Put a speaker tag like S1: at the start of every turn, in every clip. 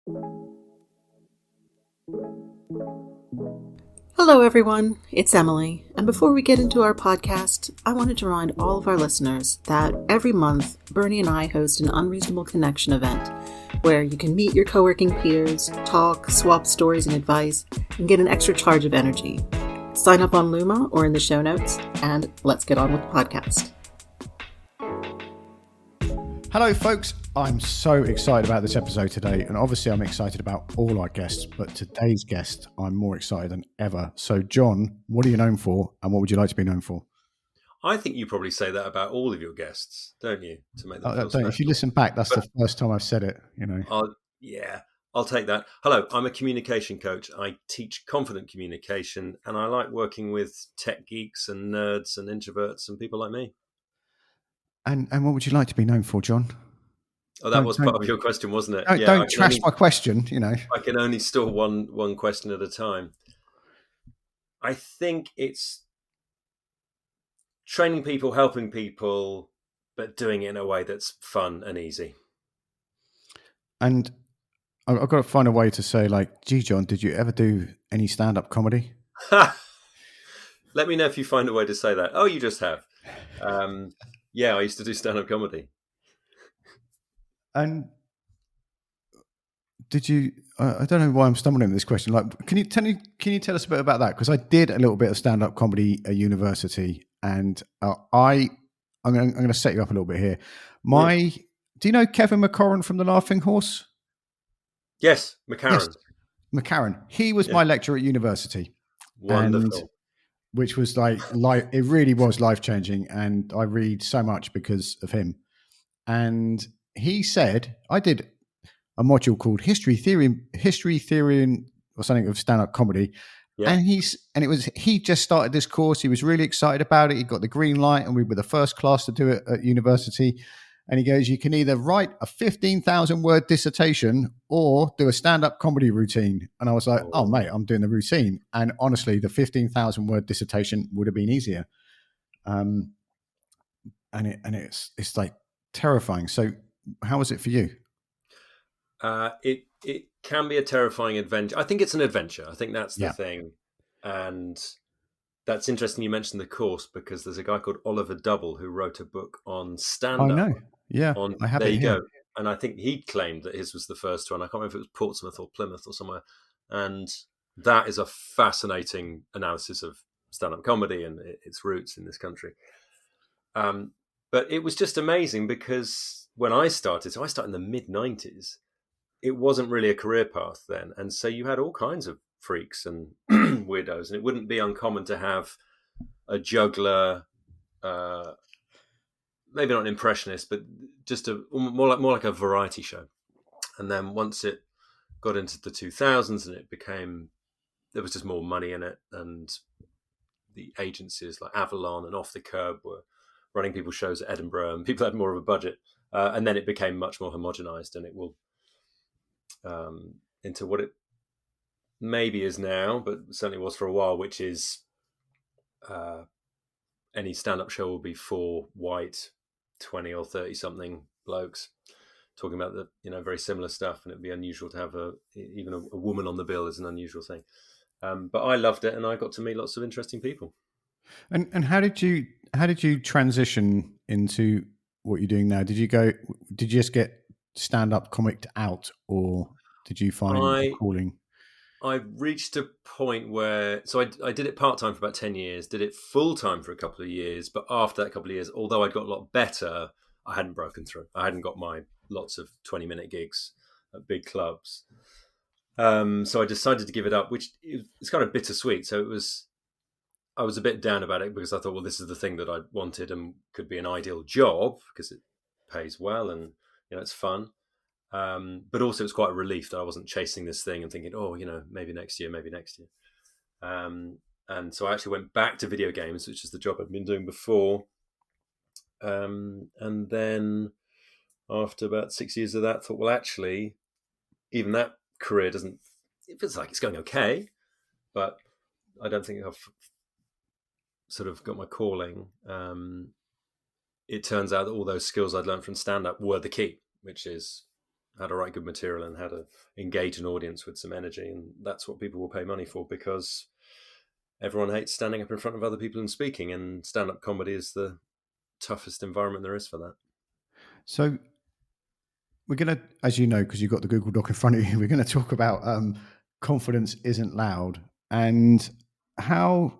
S1: Hello, everyone. It's Emily. And before we get into our podcast, I wanted to remind all of our listeners that every month, Bernie and I host an Unreasonable Connection event where you can meet your co-working peers, talk, swap stories and advice, and get an extra charge of energy. Sign up on Luma or in the show notes, and let's get on with the podcast.
S2: Hello, folks. I'm so excited about this episode today, and obviously I'm excited about all our guests, but today's guest, I'm more excited than ever. So, John, what are you known for, and what would you like to be known for?
S3: I think you probably say that about all of your guests, don't you? To make them feel special.
S2: If you listen back, that's the first time I've said it. You know.
S3: I'll take that. Hello, I'm a communication coach. I teach confident communication, and I like working with tech geeks and nerds and introverts and people like me.
S2: And what would you like to be known for, John?
S3: Oh, that was part of your question, wasn't it?
S2: Don't trash my question. You know,
S3: I can only store one question at a time. I think it's training people, helping people, but doing it in a way that's fun and easy.
S2: And I've got to find a way to say, like, gee, John, did you ever do any stand-up comedy?
S3: Let me know if you find a way to say that. Oh, you just have. Yeah, I used to do stand-up comedy.
S2: And did you? I don't know why I'm stumbling at this question. Like, can you tell us a bit about that? Because I did a little bit of stand-up comedy at university, and I'm going to set you up a little bit here. Do you know Kevin McCarran from The Laughing Horse?
S3: Yes, McCarran.
S2: Yes, McCarran. He was my lecturer at university.
S3: Wonderful.
S2: Which was it really was life-changing, and I read so much because of him. And he said, I did a module called history theory or something of stand-up comedy. Yeah. And he just started this course. He was really excited about it. He got the green light, and we were the first class to do it at university. And he goes, you can either write a 15,000 word dissertation or do a stand-up comedy routine. And I was like, oh mate, I'm doing the routine. And honestly, the 15,000 word dissertation would have been easier. And it's like terrifying. So how was it for you?
S3: It can be a terrifying adventure. I think it's an adventure. I think that's the thing. And that's interesting you mentioned the course, because there's a guy called Oliver Double who wrote a book on stand-up.
S2: I know. Yeah, I have
S3: there
S2: it
S3: you
S2: here.
S3: go. And I think he claimed that his was the first one. I can't remember if it was Portsmouth or Plymouth or somewhere. And that is a fascinating analysis of stand-up comedy and its roots in this country. But it was just amazing because when I started in the mid-90s, it wasn't really a career path then. And so you had all kinds of freaks and weirdos, and it wouldn't be uncommon to have a juggler, maybe not an impressionist, but just more like a variety show. And then once it got into the 2000s and there was just more money in it, and the agencies like Avalon and Off the Curb were running people's shows at Edinburgh, and people had more of a budget. And then it became much more homogenized, and it will into what it maybe is now, but certainly was for a while, which is any stand-up show will be 4 white 20 or 30 something blokes talking about the very similar stuff, and it'd be unusual to have even a woman on the bill is an unusual thing. But I loved it, and I got to meet lots of interesting people.
S2: And how did you transition into what you're doing now? Did you just get stand-up comicked out, or did you find a calling?
S3: I reached a point where, so I did it part-time for about 10 years, did it full-time for a couple of years, but after that couple of years, although I'd got a lot better, I hadn't broken through. I hadn't got my lots of 20-minute gigs at big clubs. So I decided to give it up, which is kind of bittersweet. So I was a bit down about it because I thought, well, this is the thing that I wanted and could be an ideal job because it pays well and it's fun. But also it's quite a relief that I wasn't chasing this thing and thinking, maybe next year. And so I actually went back to video games, which is the job I'd been doing before. And then after about 6 years of that, thought, well, actually, even that career it feels like it's going okay, but I don't think I've sort of got my calling. It turns out that all those skills I'd learned from stand-up were the key, which is how to write good material and how to engage an audience with some energy. And that's what people will pay money for, because everyone hates standing up in front of other people and speaking, and stand-up comedy is the toughest environment there is for that.
S2: So we're going to, as you know, because you've got the Google Doc in front of you, we're going to talk about confidence isn't loud, and how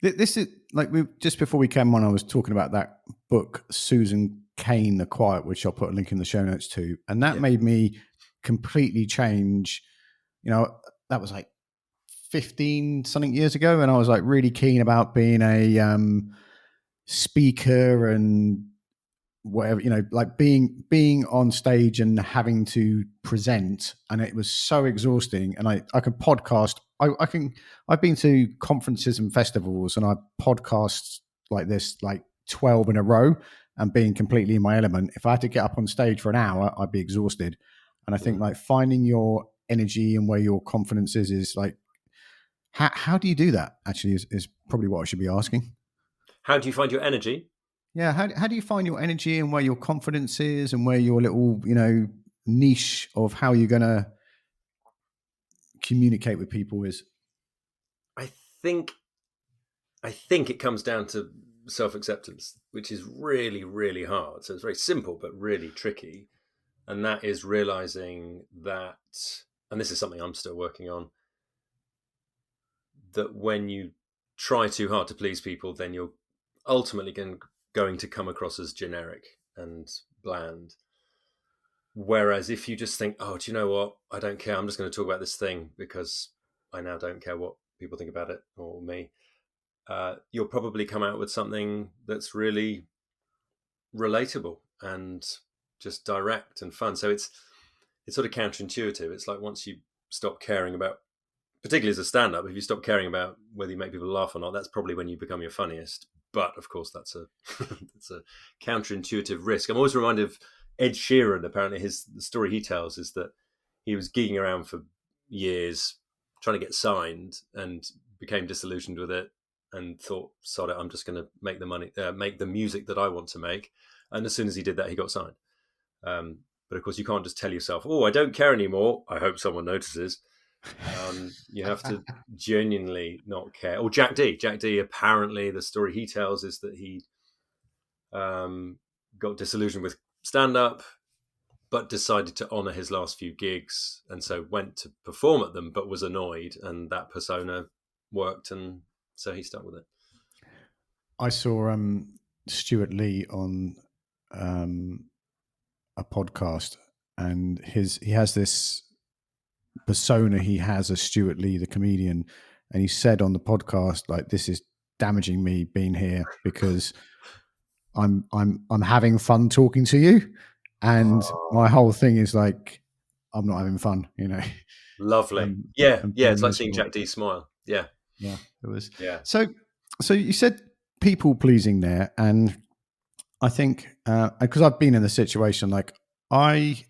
S2: this is like, we just before we came on, I was talking about that book, Susan Cain, The Quiet, which I'll put a link in the show notes to. And that made me completely change. You know, that was like 15 something years ago. And I was like really keen about being a speaker and whatever, you know, like being on stage and having to present, and it was so exhausting. And I can podcast. I've been to conferences and festivals, and I podcast like this, like 12 in a row, and being completely in my element. If I had to get up on stage for an hour, I'd be exhausted. And I think like finding your energy and where your confidence is like, how do you do that? Actually, is probably what I should be asking.
S3: How do you find your energy?
S2: Yeah, how do you find your energy and where your confidence is, and where your little, you know, niche of how you're going to communicate with people is?
S3: I think it comes down to self-acceptance, which is really, really hard. So it's very simple, but really tricky. And that is realizing that, and this is something I'm still working on, that when you try too hard to please people, then you're ultimately going to come across as generic and bland. Whereas if you just think, oh, do you know what? I don't care. I'm just going to talk about this thing because I now don't care what people think about it or me. You'll probably come out with something that's really relatable and just direct and fun. So it's sort of counterintuitive. It's like once you stop caring about, particularly as a stand-up, if you stop caring about whether you make people laugh or not, that's probably when you become your funniest. But of course, that's a that's a counterintuitive risk. I'm always reminded of Ed Sheeran. Apparently, the story he tells is that he was gigging around for years trying to get signed and became disillusioned with it and thought, sod it, I'm just going to make the money, make the music that I want to make. And as soon as he did that, he got signed. But of course, you can't just tell yourself, oh, I don't care anymore. I hope someone notices. You have to genuinely not care. Or Jack Dee, apparently the story he tells is that he got disillusioned with stand-up, but decided to honor his last few gigs, and so went to perform at them, but was annoyed, and that persona worked, and so he stuck with it.
S2: I saw Stuart Lee on a podcast, and he has this persona he has as Stuart Lee, the comedian, and he said on the podcast, like, this is damaging me being here because I'm having fun talking to you, and my whole thing is like, I'm not having fun, you know.
S3: Lovely. Yeah, it's like
S2: miserable.
S3: seeing Jack Dee smile. Yeah,
S2: it was.
S3: Yeah.
S2: So you said people pleasing there, and I think because I've been in the situation, like I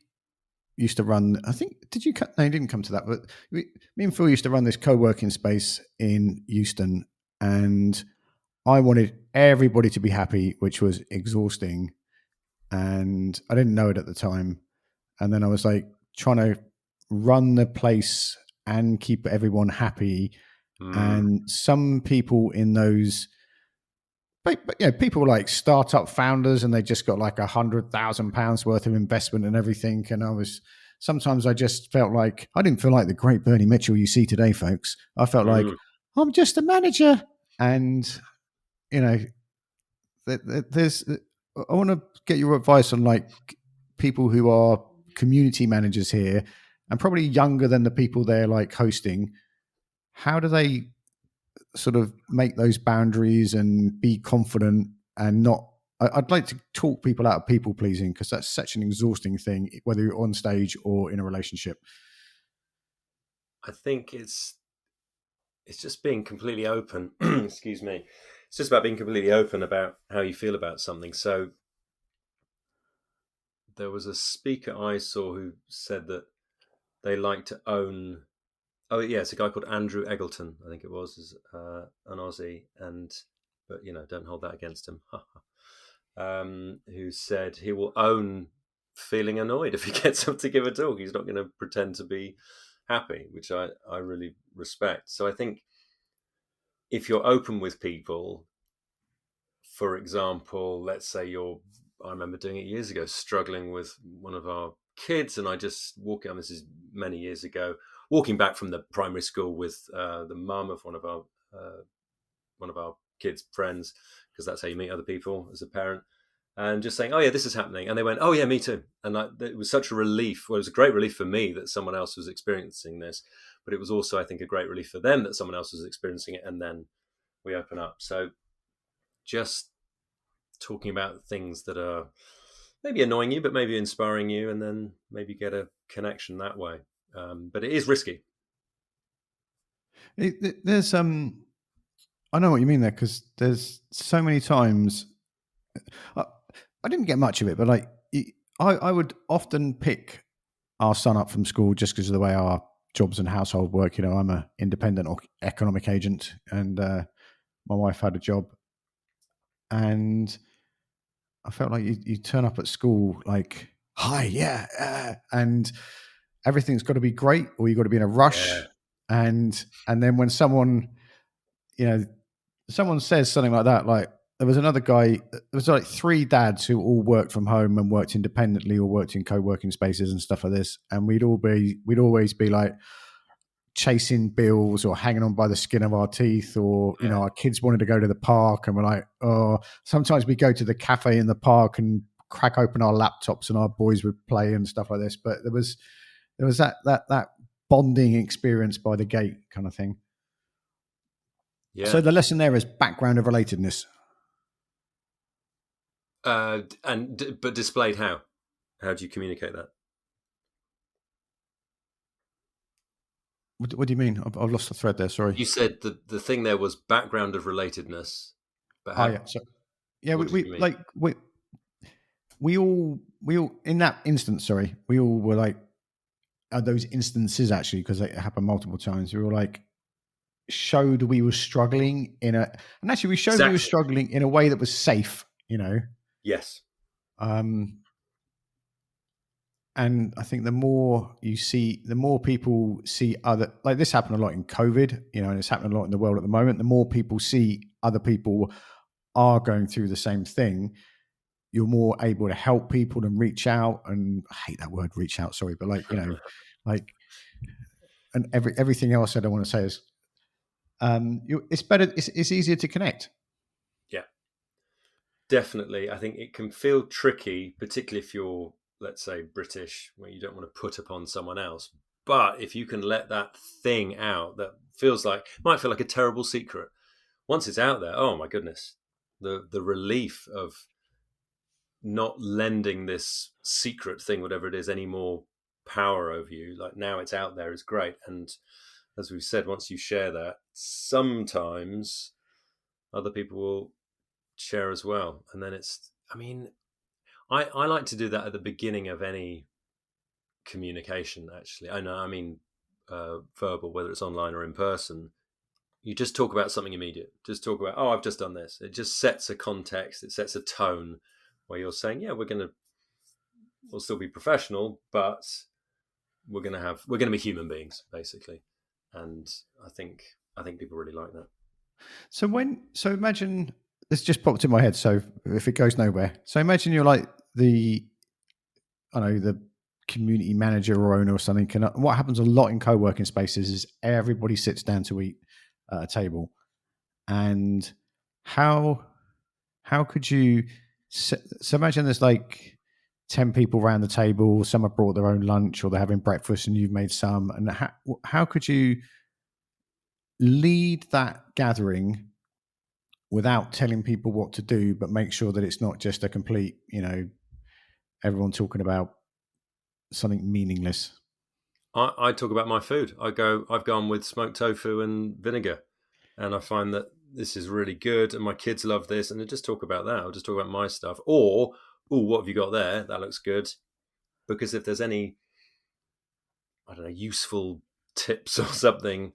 S2: used to run, I think, did you cut? No, you didn't come to that, but me and Phil used to run this co-working space in Euston, and I wanted everybody to be happy, which was exhausting, and I didn't know it at the time. And then I was like trying to run the place and keep everyone happy. And some people in those, but you know, people like startup founders, and they just got like £100,000 worth of investment and everything. And sometimes I just felt like, I didn't feel like the great Bernie Mitchell you see today, folks. I felt like I'm just a manager. And, you know, I want to get your advice on like people who are community managers here and probably younger than the people they're like hosting. How do they sort of make those boundaries and be confident and not? I'd like to talk people out of people pleasing, because that's such an exhausting thing, whether you're on stage or in a relationship.
S3: I think it's just being completely open. Excuse me. It's just about being completely open about how you feel about something. So there was a speaker I saw who said that they like to own. Oh yeah, it's a guy called Andrew Eggleton, I think it was, an Aussie, but you know, don't hold that against him. Who said he will own feeling annoyed if he gets up to give a talk. He's not going to pretend to be happy, which I really respect. So I think if you're open with people, for example, let's say I remember doing it years ago, struggling with one of our kids, and I just walking on, this is many years ago, walking back from the primary school with the mum of one of our kids' friends, because that's how you meet other people as a parent, and just saying, "Oh yeah, this is happening," and they went, "Oh yeah, me too," and it was such a relief. Well, it was a great relief for me that someone else was experiencing this, but it was also, I think, a great relief for them that someone else was experiencing it, and then we open up. So just talking about things that are maybe annoying you, but maybe inspiring you, and then maybe get a connection that way. But it is risky.
S2: There's I know what you mean there, because there's so many times I didn't get much of it, but like I would often pick our son up from school just because of the way our jobs and household work. You know, I'm an independent economic agent, and my wife had a job, and I felt like you turn up at school like, "Hi, yeah," and everything's got to be great, or you got to be in a rush, and then when someone says something like that, like there was another guy, there was like 3 dads who all worked from home and worked independently or worked in co-working spaces and stuff like this, and we'd always be like chasing bills or hanging on by the skin of our teeth, or our kids wanted to go to the park and we're like, oh, sometimes we go to the cafe in the park and crack open our laptops and our boys would play and stuff like this. But there was that bonding experience by the gate kind of thing. Yeah. So the lesson there is background of relatedness.
S3: But displayed how? How do you communicate that?
S2: What do you mean? I've lost the thread there. Sorry.
S3: You said the thing there was background of relatedness. But how,
S2: we all in that instance. Sorry, we all were like those instances actually, because it happened multiple times. We were like showed we were struggling we were struggling in a way that was safe.
S3: Yes.
S2: And I think the more people see other, like this happened a lot in COVID, and it's happening a lot in the world at the moment. The more people see other people are going through the same thing, you're more able to help people and reach out. And I hate that word, reach out. Sorry, but and everything else I don't want to say is, it's better. It's easier to connect.
S3: Yeah, definitely. I think it can feel tricky, particularly if you're, let's say, British, where you don't want to put upon someone else. But if you can let that thing out that might feel like a terrible secret, once it's out there, oh my goodness, the relief of not lending this secret thing, whatever it is, any more power over you, like now it's out there, is great. And as we've said, once you share that, sometimes other people will share as well. And then I like to do that at the beginning of any communication, actually. Verbal, whether it's online or in person. You just talk about something immediate. Just talk about, oh, I've just done this. It just sets a context. It sets a tone where you're saying, yeah, we'll still be professional, but we're going to be human beings, basically. And I think people really like that.
S2: So imagine, this just popped in my head. So if it goes nowhere, so imagine you're like the community manager or owner or something. What happens a lot in co-working spaces is everybody sits down to eat at a table, and how could you? So imagine there's like 10 people around the table. Some have brought their own lunch, or they're having breakfast, and you've made some. And how could you lead that gathering without telling people what to do, but make sure that it's not just a complete, everyone talking about something meaningless?
S3: I talk about my food. I've gone with smoked tofu and vinegar, and I find that this is really good, and my kids love this. And I just talk about that. I'll just talk about my stuff. Or, oh, what have you got there? That looks good. Because if there's any, I don't know, useful tips or something,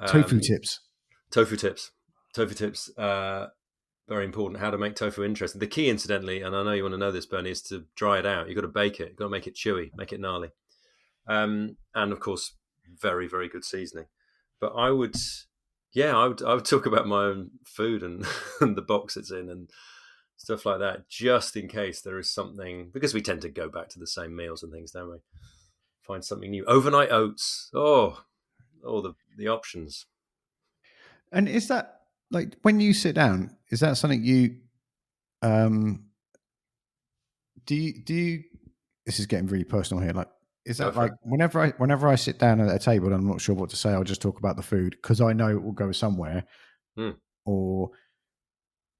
S2: tofu tips.
S3: very important. How to make tofu interesting. The key, incidentally, and I know you want to know this, Bernie, is to dry it out. You've got to bake it. You've got to make it chewy, make it gnarly. And of course, very, very good seasoning. But I would talk about my own food and, and the box it's in and stuff like that, just in case there is something, because we tend to go back to the same meals and things, don't we? Find something new. Overnight oats. Oh, the options.
S2: And is that like when you sit down? Is that something you do? You? This is getting really personal here. Like, is that like whenever I sit down at a table and I'm not sure what to say, I'll just talk about the food because I know it will go somewhere. Or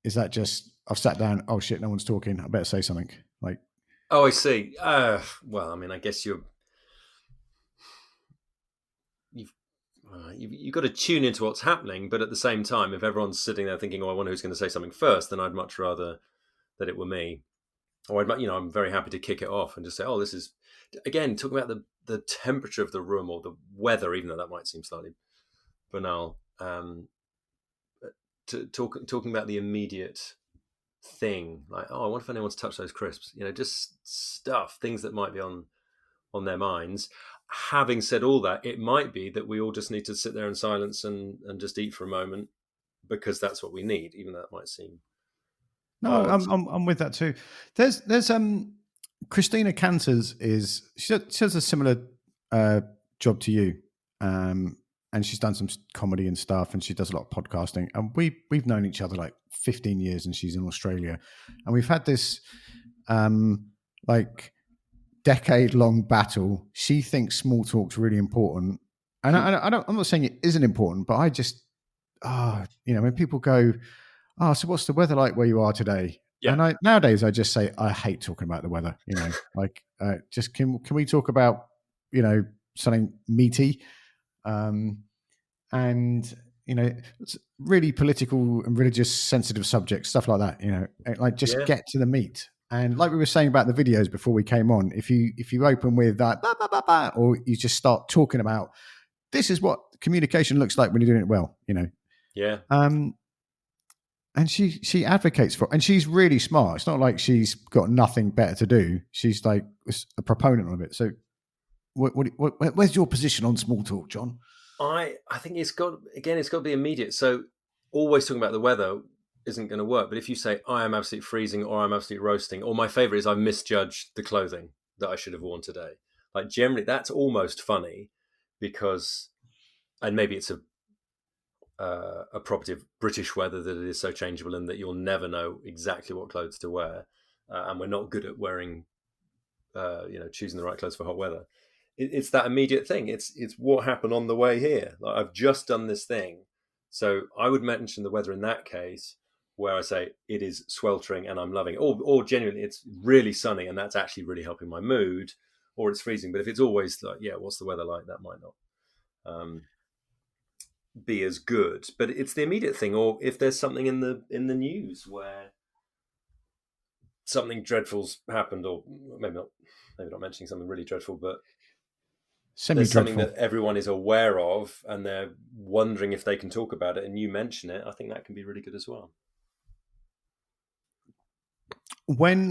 S2: is that just I've sat down? Oh shit, no one's talking. I better say something. Like,
S3: oh, I see. Well, I mean, I guess you've got to tune into what's happening, but at the same time, if everyone's sitting there thinking, "Oh, I wonder who's going to say something first," then I'd much rather that it were me. Or I'm very happy to kick it off and just say, "Oh, this is," again, talking about the temperature of the room or the weather, even though that might seem slightly banal. Talking about the immediate thing, like, "Oh, I wonder if anyone's touched those crisps." Just stuff, things that might be on their minds. Having said all that, it might be that we all just need to sit there in silence and just eat for a moment because that's what we need, even though that might seem.
S2: No, I'm with that too. There's Christina Canters she does a similar job to you, and she's done some comedy and stuff, and she does a lot of podcasting. And we've known each other like 15 years, and she's in Australia, and we've had this like decade-long battle. She thinks small talk's really important, and I'm not saying it isn't important, but I just when people go, "Oh, so what's the weather like where you are today?"
S3: Yeah.
S2: And nowadays I just say I hate talking about the weather. Like just can we talk about something meaty, and really political and religious sensitive subjects, stuff like that. Like just get to the meat. And like we were saying about the videos before we came on, if you open with that, bah, bah, bah, bah, or you just start talking about this is what communication looks like when you're doing it well,
S3: Yeah.
S2: And she advocates for it, and she's really smart. It's not like she's got nothing better to do. She's like a proponent of it. So, where's your position on small talk, John?
S3: I think it's got to be immediate. So, always talking about the weather isn't going to work. But if you say I am absolutely freezing, or I'm absolutely roasting, or my favorite is I misjudged the clothing that I should have worn today. Like generally, that's almost funny because, and maybe it's a property of British weather that it is so changeable and that you'll never know exactly what clothes to wear, and we're not good at wearing, choosing the right clothes for hot weather. It's that immediate thing. It's what happened on the way here. Like I've just done this thing, so I would mention the weather in that case, where I say it is sweltering and I'm loving it, or genuinely it's really sunny and that's actually really helping my mood, or it's freezing. But if it's always like, yeah, what's the weather like? That might not. Be as good, but it's the immediate thing. Or if there's something in the news where something dreadful's happened, or maybe not mentioning something really dreadful, but there's something that everyone is aware of and they're wondering if they can talk about it, and you mention it, I think that can be really good as well.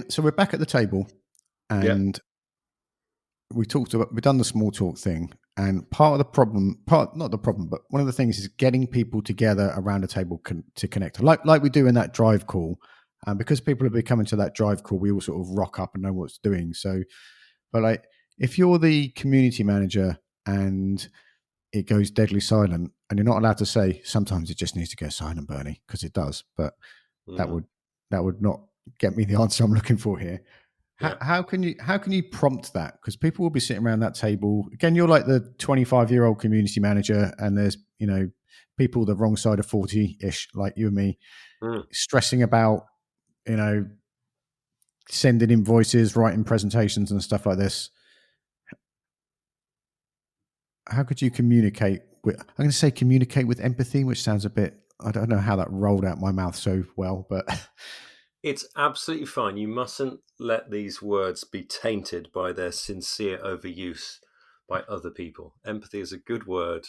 S2: So we're back at the table, and we've done the small talk thing. And not the problem, but one of the things is getting people together around a table to connect, like we do in that drive call. And because people are coming to that drive call, we all sort of rock up and know what's doing. So, but like if you're the community manager and it goes deadly silent, and you're not allowed to say, sometimes it just needs to go silent, Bernie, because it does. But that would not get me the answer I'm looking for here. How can you prompt that? Because people will be sitting around that table. Again, you're like the 25-year-old community manager, and there's people the wrong side of 40-ish, like you and me, stressing about sending invoices, writing presentations, and stuff like this. How could you communicate with? I'm going to say communicate with empathy, which sounds a bit. I don't know how that rolled out my mouth so well, but.
S3: It's absolutely fine. You mustn't let these words be tainted by their sincere overuse by other people. Empathy is a good word,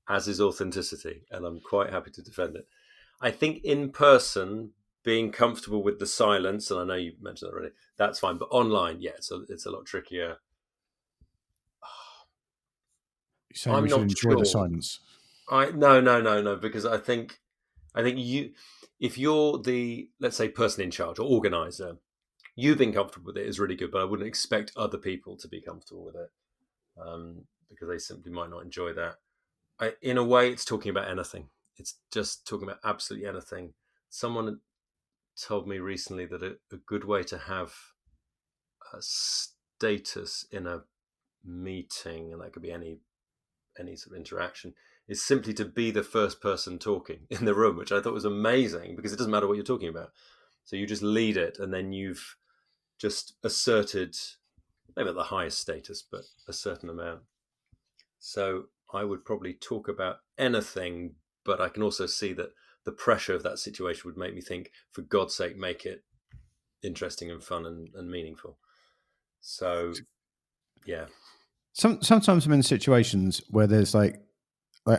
S3: as is authenticity, and I'm quite happy to defend it. I think in person, being comfortable with the silence, and I know you mentioned that already, that's fine. But online, yeah, it's a lot trickier.
S2: You're saying we
S3: I'm
S2: should
S3: not
S2: enjoy the
S3: sure.
S2: silence.
S3: No, because I think you, if you're the, let's say, person in charge or organizer, you being comfortable with it is really good. But I wouldn't expect other people to be comfortable with it, because they simply might not enjoy that. In a way, it's talking about anything. It's just talking about absolutely anything. Someone told me recently that a good way to have a status in a meeting, and that could be any sort of interaction, is simply to be the first person talking in the room, which I thought was amazing, because it doesn't matter what you're talking about. So you just lead it, and then you've just asserted, maybe not the highest status, but a certain amount. So I would probably talk about anything, but I can also see that the pressure of that situation would make me think, for God's sake, make it interesting and fun and meaningful. So, yeah.
S2: Sometimes I'm in situations where there's like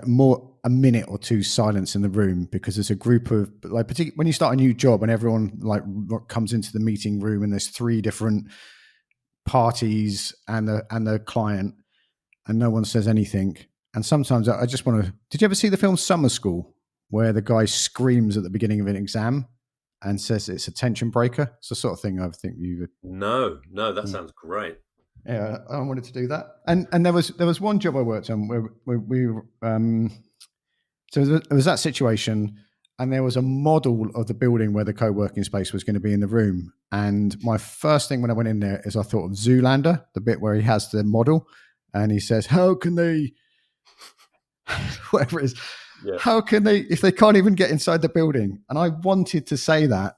S2: more a minute or two silence in the room because there's a group of, like, particularly when you start a new job and everyone like comes into the meeting room and there's 3 different parties and the client, and no one says anything. And sometimes I just want to. Did you ever see the film Summer School, where the guy screams at the beginning of an exam and says it's a tension breaker? It's the sort of thing I think you would.
S3: No, that sounds great.
S2: Yeah, I wanted to do that. And there was one job I worked on where we so there was that situation, and there was a model of the building where the co-working space was going to be in the room. And my first thing when I went in there is I thought of Zoolander, the bit where he has the model and he says, how can they, whatever it is,
S3: Yeah.
S2: how can they, if they can't even get inside the building? And I wanted to say that.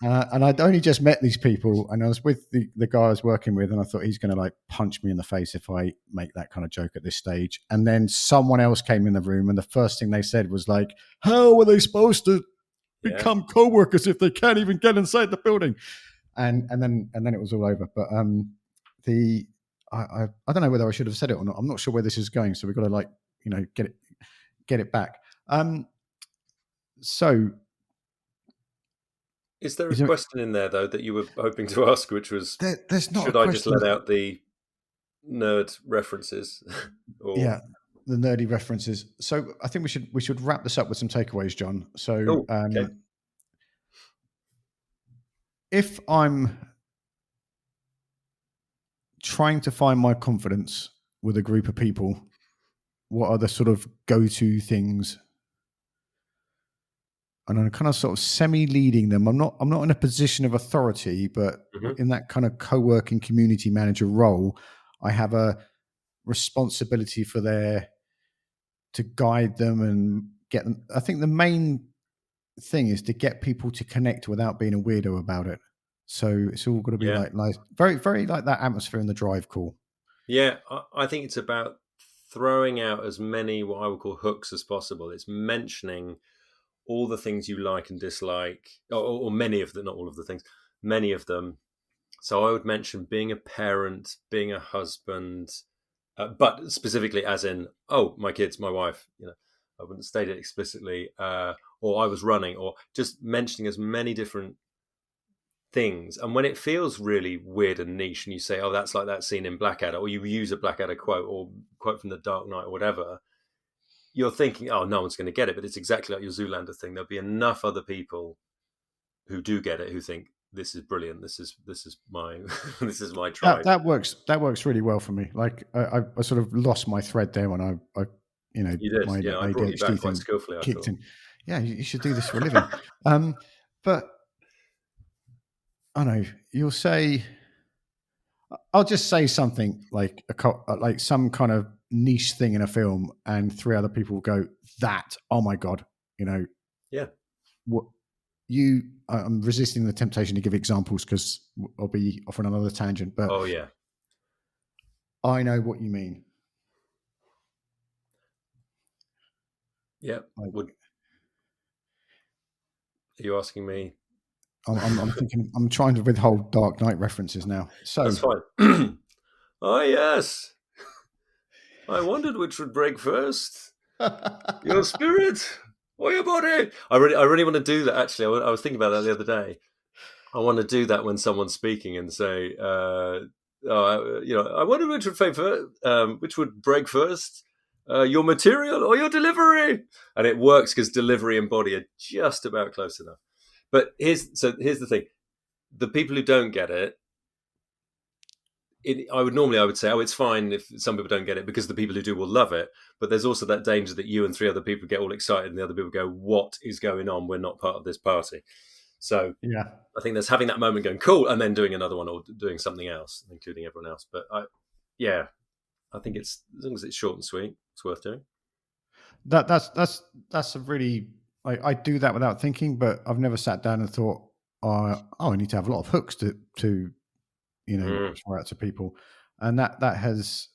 S2: And I'd only just met these people, and I was with the guy I was working with, and I thought he's going to like punch me in the face if I make that kind of joke at this stage. And then someone else came in the room, and the first thing they said was like, how are they supposed to become co-workers if they can't even get inside the building? And then it was all over. But I don't know whether I should have said it or not. I'm not sure where this is going, so we've got to get it back. So.
S3: Is there a question in there, though, that you were hoping to ask, which was,
S2: there's not
S3: should I just let out the nerd references? Or...
S2: Yeah, the nerdy references. So I think we should wrap this up with some takeaways, John. So
S3: okay.
S2: If I'm trying to find my confidence with a group of people, what are the sort of go-to things? And I'm kind of sort of semi-leading them. I'm not in a position of authority, but in that kind of co-working community manager role, I have a responsibility to guide them and get them. I think the main thing is to get people to connect without being a weirdo about it. So it's all got to be like very, very like that atmosphere in the drive call.
S3: Yeah, I think it's about throwing out as many what I would call hooks as possible. It's mentioning all the things you like and dislike, or many of them, not all of the things, many of them. So I would mention being a parent, being a husband, but specifically as in, my kids, my wife, I wouldn't state it explicitly, or I was running, or just mentioning as many different things. And when it feels really weird and niche and you say, that's like that scene in Blackadder, or you use a Blackadder quote or quote from The Dark Knight or whatever, you're thinking, no one's going to get it, but it's exactly like your Zoolander thing. There'll be enough other people who do get it, who think this is brilliant. This is my this is my tribe.
S2: That works really well for me. Like I sort of lost my thread there when I
S3: you did.
S2: my
S3: I brought you back quite skillfully.
S2: Kicked in. Yeah, you should do this for a living. But I know you'll say. I'll just say something like like some kind of niche thing in a film, and 3 other people will go, "That, oh my god,"
S3: Yeah.
S2: What I'm resisting the temptation to give examples because I'll be off on another tangent. But I know what you mean.
S3: Yeah. Are you asking me?
S2: I'm thinking. I'm trying to withhold Dark Knight references now. So
S3: that's fine. Oh yes, I wondered which would break first. Your spirit or your body. I really want to do that. Actually, I was thinking about that the other day. I want to do that when someone's speaking and say, I wonder which would break first, your material or your delivery. And it works because delivery and body are just about close enough. But here's the thing: the people who don't get it, I would say, it's fine if some people don't get it because the people who do will love it. But there's also that danger that you and 3 other people get all excited and the other people go, "What is going on? We're not part of this party." So
S2: yeah,
S3: I think there's having that moment going cool and then doing another one or doing something else, including everyone else. But I think it's, as long as it's short and sweet, it's worth doing.
S2: That's a really, I do that without thinking, but I've never sat down and thought, I need to have a lot of hooks to throw out to people. And that has,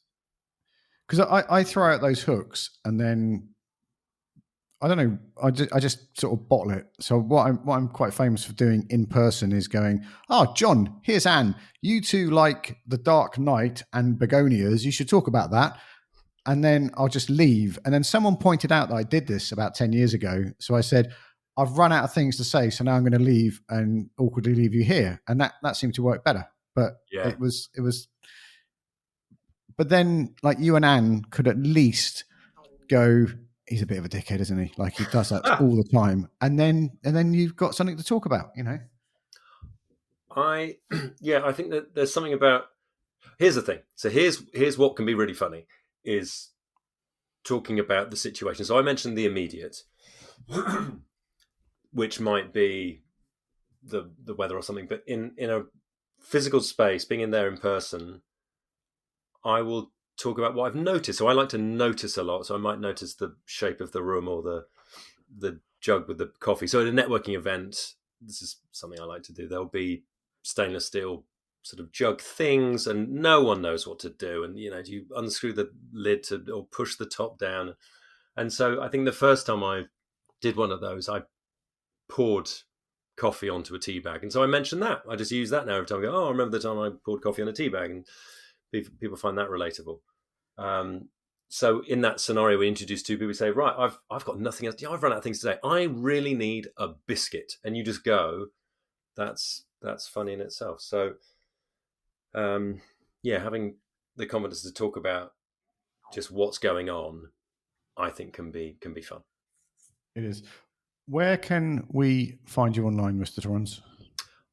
S2: because I throw out those hooks and then I don't know, I just sort of bottle it. So what I'm quite famous for doing in person is going, "Oh, John, here's Anne. You two like The Dark Knight and begonias. You should talk about that." And then I'll just leave. And then someone pointed out that I did this about 10 years ago. So I said, "I've run out of things to say, so now I'm going to leave and awkwardly leave you here." And that seemed to work better. But it was. But then, like, you and Anne could at least go, "He's a bit of a dickhead, isn't he? Like, he does that all the time." And then you've got something to talk about,
S3: I think that there's something about. Here's the thing. So here's what can be really funny is talking about the situation. So I mentioned the immediate, which might be the weather or something, but in a physical space, being in there in person, I will talk about what I've noticed. So I like to notice a lot. So I might notice the shape of the room or the jug with the coffee. So at a networking event, this is something I like to do. There'll be stainless steel sort of jug things and no one knows what to do. And, do you unscrew the lid or push the top down? And so I think the first time I did one of those, I poured coffee onto a tea bag. And so I mentioned that. I just use that now every time I go, "Oh, I remember the time I poured coffee on a tea bag." And people find that relatable. So in that scenario, we introduce 2 people. We say, "Right, I've got nothing else. I've run out of things today. I really need a biscuit." And you just go, that's funny in itself. So, having the confidence to talk about just what's going on, I think can be fun.
S2: It is. Where can we find you online, Mr. Torrens?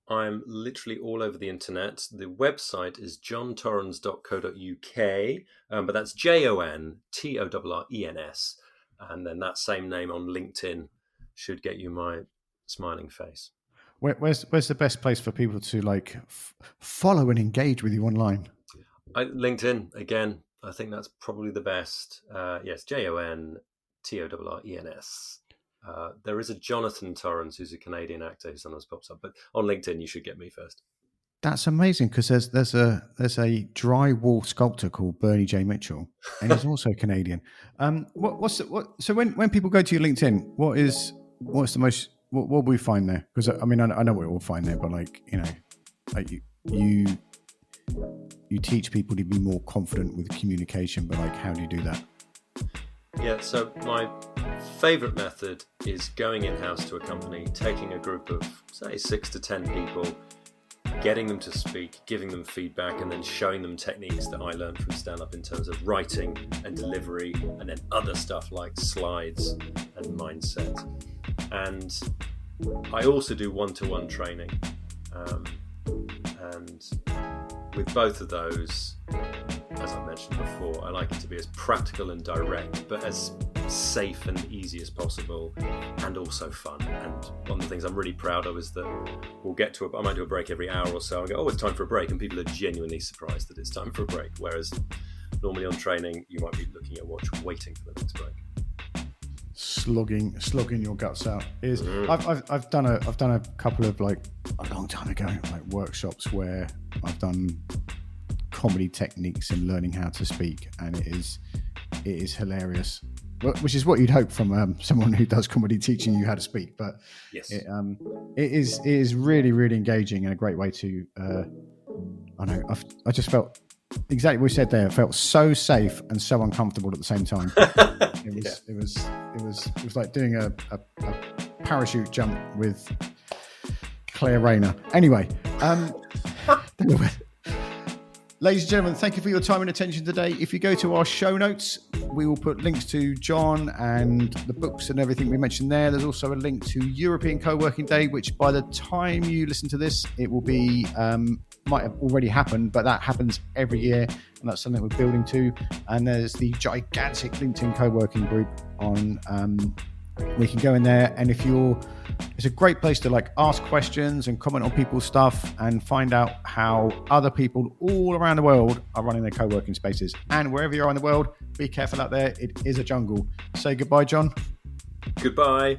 S3: I'm literally all over the internet. The website is jontorrens.co.uk, but that's JONTORRENS. And then that same name on LinkedIn should get you my smiling face.
S2: Where's the best place for people to follow and engage with you online?
S3: LinkedIn, again, I think that's probably the best. Yes, JONTORRENS. There is a Jonathan Torrens who's a Canadian actor who sometimes pops up, but on LinkedIn you should get me first.
S2: That's amazing because there's a drywall sculptor called Bernie J. Mitchell, and he's also Canadian. So when people go to your LinkedIn, what's the most what will we find there? Because I mean I know what we'll find there, but you teach people to be more confident with communication, but how do you do that?
S3: Yeah, so my favourite method is going in-house to a company, taking a group of, say, 6 to 10 people, getting them to speak, giving them feedback, and then showing them techniques that I learned from stand-up in terms of writing and delivery, and then other stuff like slides and mindset. And I also do one-to-one training. And with both of those, as I mentioned before, I like it to be as practical and direct, but as safe and easy as possible, and also fun. And one of the things I'm really proud of is that I might do a break every hour or so. I go, "Oh, it's time for a break," and people are genuinely surprised that it's time for a break. Whereas normally on training, you might be looking at a watch, waiting for the next break.
S2: Slogging your guts out is. I've done a couple of a long time ago workshops where I've done comedy techniques and learning how to speak, and it is hilarious, which is what you'd hope from someone who does comedy, teaching you how to speak. But
S3: yes,
S2: it is really, really engaging and a great way to I just felt exactly what we said there. It felt so safe and so uncomfortable at the same time. It It was like doing a parachute jump with Claire Rayner. Anyway, ladies and gentlemen, thank you for your time and attention today. If you go to our show notes, we will put links to John and the books and everything we mentioned there. There's also a link to European Co-working Day, which by the time you listen to this, it will be, might have already happened, but that happens every year. And that's something we're building to. And there's the gigantic LinkedIn co-working group on, we can go in there. And it's a great place to like ask questions and comment on people's stuff and find out how other people all around the world are running their co-working spaces. And wherever you are in the world, be careful out there. It is a jungle. Say goodbye, John.
S3: Goodbye.